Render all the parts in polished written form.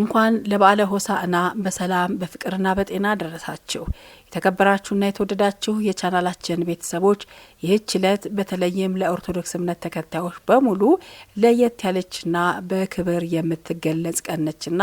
እንኳን ለበዓለ ሆሳዕና በሰላም በፍቅርና በጤና ደረሳችሁ። የተከበራችሁና የተወደዳችሁ የቻናላችን ቤተሰቦች ይህች ዕለት በተለይም ለኦርቶዶክስ እምነት ተከታዮች በሙሉ ለየት ያለችና በክብር የምትገለጽ ቀን ነችና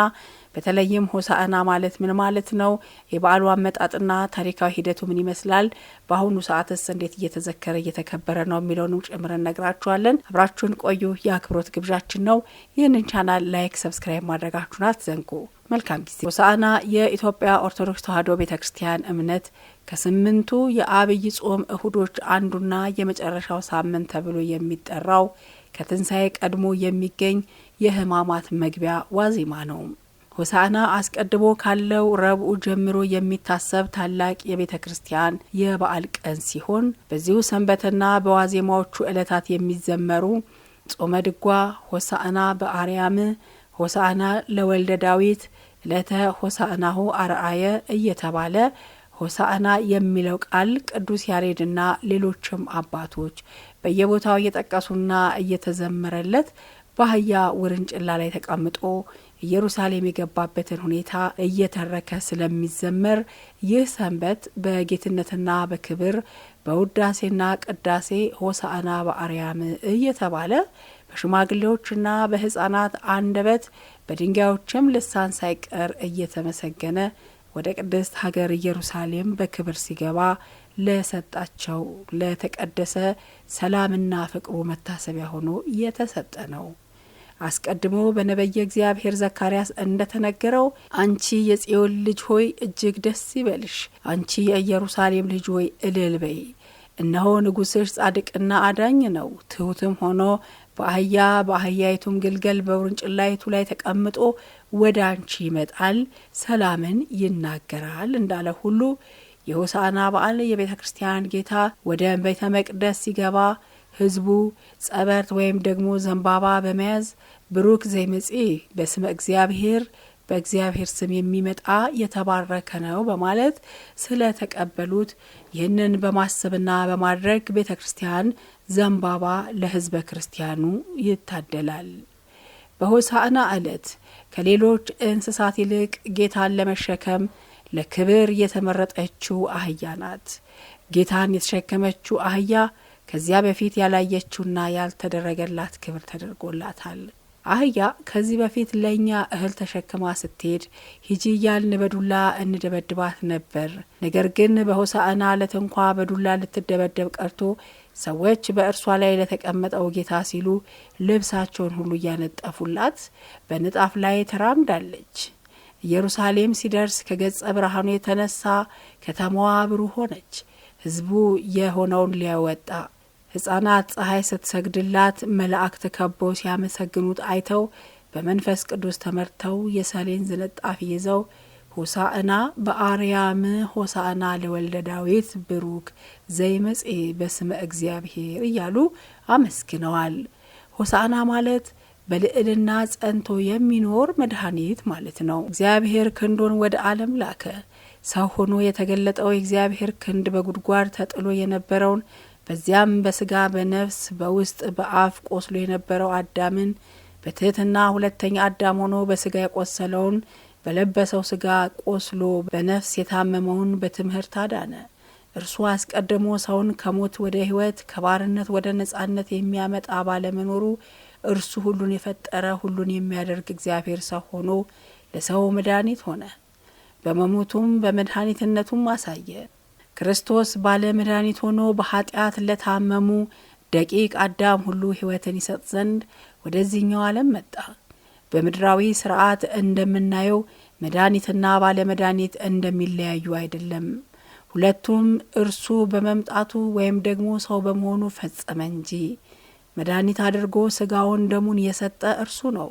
በተለይም ሆሳዕና ማለት ምን ማለት ነው? የበዓሉ አመጣጥና ታሪካዊ ሂደቱ ምን ይመስላል? በአሁኑ ሰዓትስ እንዴት እየተዘከረ እየተከበረ ነው የሚለውን ጨምረን ነግራችኋለን። አብራችሁን ቆዩ የአክብሮት ግብዣችን ነው። ይህንን ቻናል ላይክ፣ ሰብስክራይብ ማድረጋችሁን አትዘንጉ። መልካም ጊዜ። ሆሳዕና የኢትዮጵያ ኦርቶዶክስ ተዋሕዶ ቤተክርስቲያን እምነት ከስምንቱ የአብይ ጾም እሁዶች አንዱና የመጨረሻው ሳምንት ተብሎ የሚጠራው ከትንሣኤ ቀድሞ የሚገኝ የሕማማት መግቢያ ዋዜማ ነው። ሆሳዕና አስቀድሞ ካለው ረቡዕ ጀምሮ የሚታሰብ ታላቅ የቤተ ክርስቲያን የበዓል ቀን ሲሆን በዚሁ ሰንበትና በዋዜማዎቹ ዕለታት የሚዘመሩ ጾመ ድጓ፣ ሆሳዕና በአርያም፣ ሆሳዕና ለወልደ ዳዊት፣ ዕለተ ሆሳዕናሁ አርአየ እየተባለ ሆሳዕና የሚለው ቃል ቅዱስ ያሬድና ሌሎችም አባቶች በየቦታው እየጠቀሱና እየተዘመረለት በአህያ ውርንጭላ ላይ ተቀምጦ ኢየሩሳሌም የገባበትን ሁኔታ እየተረከ ስለሚዘመር ይህ ሰንበት በጌትነትና በክብር በውዳሴና ቅዳሴ ሆሳዕና በአርያም እየተባለ በሽማግሌዎችና በሕፃናት አንደበት በድንጋዮችም ልሳን ሳይቀር እየተመሰገነ ወደ ቅድስት ሀገር ኢየሩሳሌም በክብር ሲገባ ለሰጣቸው ለተቀደሰ ሰላምና ፍቅሩ መታሰቢያ ሆኖ የተሰጠ ነው። አስቀድሞ በነቢየ እግዚአብሔር ዘካርያስ እንደተነገረው አንቺ የጽዮን ልጅ ሆይ እጅግ ደስ ይበልሽ፣ አንቺ የኢየሩሳሌም ልጅ ሆይ እልል በይ፣ እነሆ ንጉሥሽ ጻድቅና አዳኝ ነው፣ ትሑትም ሆኖ በአህያይቱም ግልገል በውርንጭላይቱ ላይ ተቀምጦ ወደ አንቺ ይመጣል፣ ሰላምን ይናገራል እንዳለ ሁሉ የሆሳዕና በዓል የቤተ ክርስቲያን ጌታ ወደ ቤተ መቅደስ ሲገባ ሕዝቡ ጸበርት ወይም ደግሞ ዘንባባ በመያዝ ብሩክ ዘይመጽእ በስመ እግዚአብሔር በእግዚአብሔር ስም የሚመጣ የተባረከ ነው በማለት ስለተቀበሉት ይህንን በማሰብና በማድረግ ቤተ ክርስቲያን ዘንባባ ለሕዝበ ክርስቲያኑ ይታደላል። በሆሳዕና ዕለት ከሌሎች እንስሳት ይልቅ ጌታን ለመሸከም ለክብር የተመረጠችው አህያ ናት። ጌታን የተሸከመችው አህያ ከዚያ በፊት ያላየችውና ያልተደረገላት ክብር ተደርጎላታል። አህያ ከዚህ በፊት ለኛ እህል ተሸክማ ስትሄድ ሂጂ እያልን በዱላ እንደበድባት ነበር። ነገር ግን በሆሳዕና ዕለት እንኳ በዱላ ልትደበደብ ቀርቶ ሰዎች በእርሷ ላይ ለተቀመጠው ጌታ ሲሉ ልብሳቸውን ሁሉ እያነጠፉላት በንጣፍ ላይ ተራምዳለች። ኢየሩሳሌም ሲደርስ ከገጸ ብርሃኑ የተነሳ ከተማዋ ብሩህ ሆነች። ሕዝቡ የሆነውን ሊያወጣ ሕፃናት ፀሐይ ስትሰግድላት መላእክት ከበው ሲያመሰግኑት አይተው በመንፈስ ቅዱስ ተመርተው የሰሌን ዝንጣፊ ይዘው ሆሳዕና በአርያም ሆሳዕና ለወልደ ዳዊት ብሩክ ዘይመጽእ በስመ እግዚአብሔር እያሉ አመስግነዋል። ሆሳዕና ማለት በልዕልና ጸንቶ የሚኖር መድኃኒት ማለት ነው። እግዚአብሔር ክንዱን ወደ ዓለም ላከ። ሰው ሆኖ የተገለጠው የእግዚአብሔር ክንድ በጉድጓድ ተጥሎ የነበረውን በዚያም በስጋ በነፍስ በውስጥ በአፍ ቆስሎ የነበረው አዳምን በትህትና ሁለተኛ አዳም ሆኖ በስጋ የቆሰለውን በለበሰው ስጋ ቆስሎ በነፍስ የታመመውን በትምህርት አዳነ። እርሱ አስቀድሞ ሰውን ከሞት ወደ ሕይወት ከባርነት ወደ ነጻነት የሚያመጣ ባለመኖሩ እርሱ ሁሉን የፈጠረ ሁሉን የሚያደርግ እግዚአብሔር ሰው ሆኖ ለሰው መድኃኒት ሆነ። በመሞቱም በመድኃኒትነቱም አሳየ። ክርስቶስ ባለ መድኃኒት ሆኖ በኃጢአት ለታመሙ ደቂቅ አዳም ሁሉ ሕይወትን ይሰጥ ዘንድ ወደዚህኛው ዓለም መጣ። በምድራዊ ስርዓት እንደምናየው መድኃኒትና ባለ መድኃኒት እንደሚለያዩ አይደለም። ሁለቱም እርሱ በመምጣቱ ወይም ደግሞ ሰው በመሆኑ ፈጸመ እንጂ መድኃኒት አድርጎ ስጋውን ደሙን የሰጠ እርሱ ነው።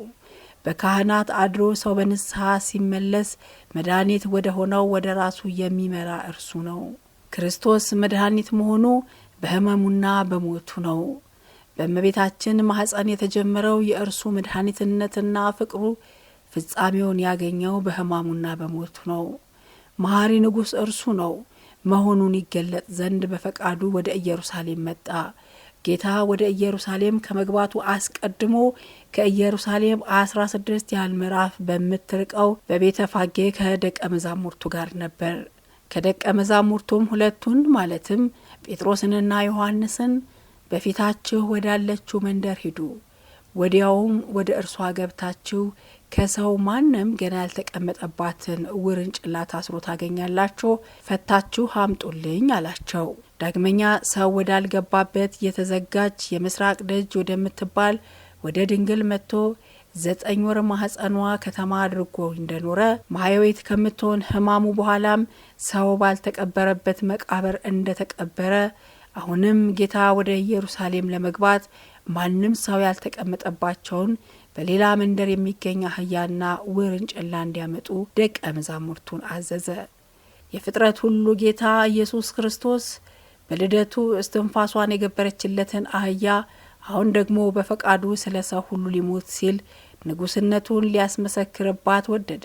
በካህናት አድሮ ሰው በንስሐ ሲመለስ መድኃኒት ወደ ሆነው ወደ ራሱ የሚመራ እርሱ ነው። ክርስቶስ መድኃኒት መሆኑ በሕመሙና በሞቱ ነው። በእመቤታችን ማኅፀን የተጀመረው የእርሱ መድኃኒትነትና ፍቅሩ ፍጻሜውን ያገኘው በሕማሙና በሞቱ ነው። መሐሪ ንጉሥ እርሱ ነው። መሆኑን ይገለጥ ዘንድ በፈቃዱ ወደ ኢየሩሳሌም መጣ። ጌታ ወደ ኢየሩሳሌም ከመግባቱ አስቀድሞ ከኢየሩሳሌም 16 ያህል ምዕራፍ በምትርቀው በቤተ ፋጌ ከደቀ መዛሙርቱ ጋር ነበር። ከደቀ መዛሙርቱም ሁለቱን ማለትም ጴጥሮስንና ዮሐንስን በፊታችሁ ወዳለችው መንደር ሂዱ፣ ወዲያውም ወደ እርሷ ገብታችሁ ከሰው ማንም ገና ያልተቀመጠባትን ውርንጭላ ታስሮ ታገኛላችሁ፣ ፈታችሁ አምጡልኝ አላቸው። ዳግመኛ ሰው ወዳልገባበት የተዘጋች የምስራቅ ደጅ ወደምትባል ወደ ድንግል መጥቶ 9 ወር ማህፀኗ ከተማ አድርጎ እንደኖረ ማህያዊት ከምትሆን ሕማሙ በኋላም ሰው ባልተቀበረበት መቃብር እንደተቀበረ አሁንም ጌታ ወደ ኢየሩሳሌም ለመግባት ማንም ሰው ያልተቀመጠባቸውን በሌላ መንደር የሚገኝ አህያና ውርንጭላ እንዲያመጡ ደቀ መዛሙርቱን አዘዘ። የፍጥረት ሁሉ ጌታ ኢየሱስ ክርስቶስ በልደቱ እስትንፋሷን የገበረችለትን አህያ አሁን ደግሞ በፈቃዱ ስለ ሰው ሁሉ ሊሞት ሲል ንጉስነቱን ሊያስመሰክርባት ወደደ።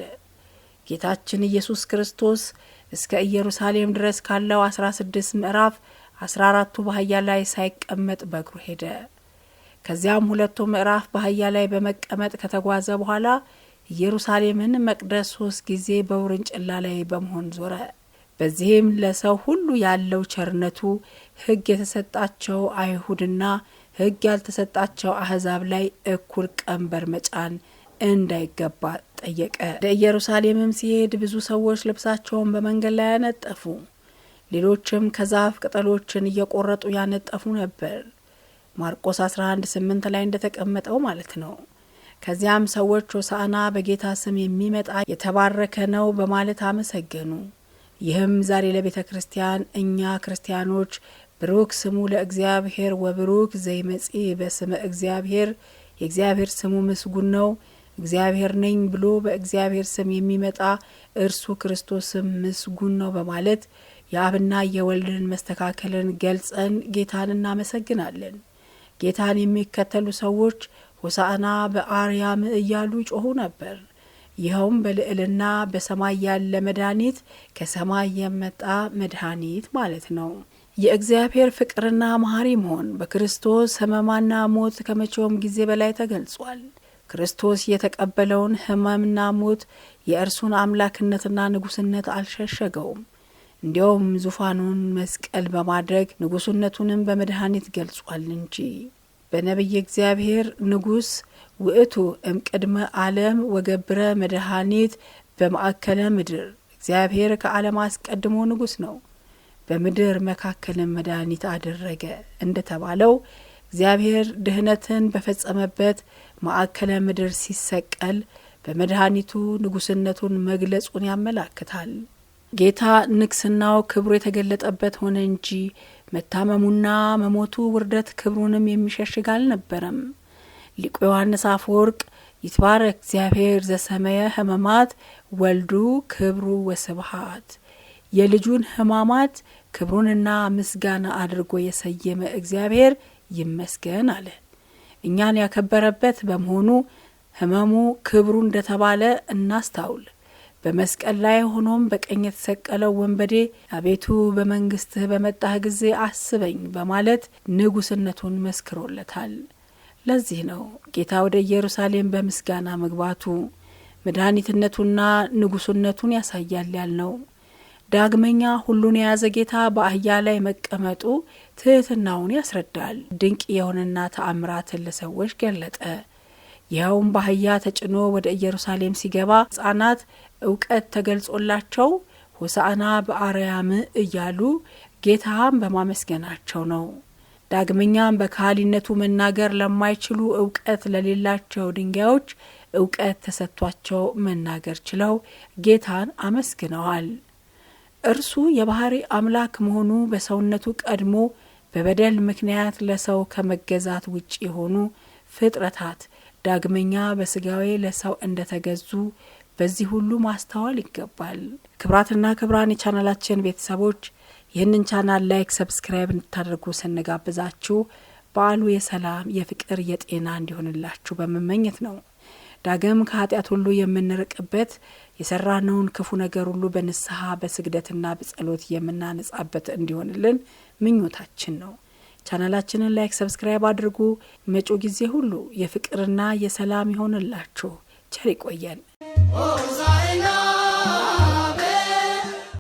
ጌታችን ኢየሱስ ክርስቶስ እስከ ኢየሩሳሌም ድረስ ካለው 16 ምዕራፍ 14ቱ በአህያ ላይ ሳይቀመጥ በእግሩ ሄደ። ከዚያም 2ቱ ምዕራፍ በአህያ ላይ በመቀመጥ ከተጓዘ በኋላ ኢየሩሳሌምን መቅደስ 3 ጊዜ በውርንጭላ ላይ በመሆን ዞረ። በዚህም ለሰው ሁሉ ያለው ቸርነቱ ሕግ የተሰጣቸው አይሁድና ሕግ ያልተሰጣቸው አሕዛብ ላይ እኩል ቀንበር መጫን እንዳይገባ ጠየቀ። ወደ ኢየሩሳሌምም ሲሄድ ብዙ ሰዎች ልብሳቸውን በመንገድ ላይ ያነጠፉ፣ ሌሎችም ከዛፍ ቅጠሎችን እየቆረጡ ያነጠፉ ነበር። ማርቆስ 11:8 ላይ እንደተቀመጠው ማለት ነው። ከዚያም ሰዎች ሆሳዕና በጌታ ስም የሚመጣ የተባረከ ነው በማለት አመሰገኑ። ይህም ዛሬ ለቤተ ክርስቲያን እኛ ክርስቲያኖች ብሩክ ስሙ ለእግዚአብሔር ወብሩክ ዘይመጽእ በስመ እግዚአብሔር፣ የእግዚአብሔር ስሙ ምስጉን ነው፣ እግዚአብሔር ነኝ ብሎ በእግዚአብሔር ስም የሚመጣ እርሱ ክርስቶስም ምስጉን ነው በማለት የአብና የወልድን መስተካከልን ገልጸን ጌታን እናመሰግናለን። ጌታን የሚከተሉ ሰዎች ሆሳዕና በአርያም እያሉ ጮኹ ነበር። ይኸውም በልዕልና በሰማይ ያለ መድኃኒት፣ ከሰማይ የመጣ መድኃኒት ማለት ነው። የእግዚአብሔር ፍቅርና መሐሪ መሆን በክርስቶስ ሕመማና ሞት ከመቼውም ጊዜ በላይ ተገልጿል። ክርስቶስ የተቀበለውን ሕመምና ሞት የእርሱን አምላክነትና ንጉስነት አልሸሸገውም። እንዲያውም ዙፋኑን መስቀል በማድረግ ንጉስነቱንም በመድኃኒት ገልጿል እንጂ። በነቢይ እግዚአብሔር ንጉስ ውእቱ እምቅድመ ዓለም ወገብረ መድኃኒት በማዕከለ ምድር፣ እግዚአብሔር ከዓለም አስቀድሞ ንጉስ ነው፣ በምድር መካከልም መድኃኒት አደረገ እንደተባለው እግዚአብሔር ድህነትን በፈጸመበት ማዕከለ ምድር ሲሰቀል በመድኃኒቱ ንጉስነቱን መግለጹን ያመላክታል። ጌታ ንግስናው ክብሩ የተገለጠበት ሆነ እንጂ መታመሙና መሞቱ ውርደት ክብሩንም የሚሸሽግ አልነበረም። ሊቁ ዮሐንስ አፈወርቅ ይትባረክ እግዚአብሔር ዘሰመየ ሕማማት ወልዱ ክብሩ ወስብሃት፣ የልጁን ሕማማት ክብሩንና ምስጋና አድርጎ የሰየመ እግዚአብሔር ይመስገን አለ። እኛን ያከበረበት በመሆኑ ሕመሙ ክብሩ እንደተባለ እናስታውል። በመስቀል ላይ ሆኖም በቀኝ የተሰቀለው ወንበዴ አቤቱ በመንግስትህ በመጣህ ጊዜ አስበኝ በማለት ንጉስነቱን መስክሮለታል። ለዚህ ነው ጌታ ወደ ኢየሩሳሌም በምስጋና መግባቱ መድኃኒትነቱና ንጉስነቱን ያሳያል ያልነው። ዳግመኛ ሁሉን የያዘ ጌታ በአህያ ላይ መቀመጡ ትህትናውን ያስረዳል። ድንቅ የሆነና ተአምራትን ለሰዎች ገለጠ። ይኸውም በአህያ ተጭኖ ወደ ኢየሩሳሌም ሲገባ ሕፃናት እውቀት ተገልጾላቸው ሆሳዕና በአርያም እያሉ ጌታን በማመስገናቸው ነው። ዳግመኛም በካህሊነቱ መናገር ለማይችሉ እውቀት ለሌላቸው ድንጋዮች እውቀት ተሰጥቷቸው መናገር ችለው ጌታን አመስግነዋል። እርሱ የባህሪ አምላክ መሆኑ በሰውነቱ ቀድሞ በበደል ምክንያት ለሰው ከመገዛት ውጭ የሆኑ ፍጥረታት ዳግመኛ በስጋዌ ለሰው እንደተገዙ በዚህ ሁሉ ማስተዋል ይገባል። ክብራትና ክብራን የቻናላችን ቤተሰቦች ይህንን ቻናል ላይክ፣ ሰብስክራይብ እንድታደርጉ ስንጋብዛችሁ በዓሉ የሰላም የፍቅር የጤና እንዲሆንላችሁ በመመኘት ነው። ዳግም ከኃጢአት ሁሉ የምንርቅበት የሰራነውን ክፉ ነገር ሁሉ በንስሐ በስግደትና በጸሎት የምናነጻበት እንዲሆንልን ምኞታችን ነው። ቻናላችንን ላይክ፣ ሰብስክራይብ አድርጉ። መጪው ጊዜ ሁሉ የፍቅርና የሰላም ይሆንላችሁ። ቸር ይቆየን።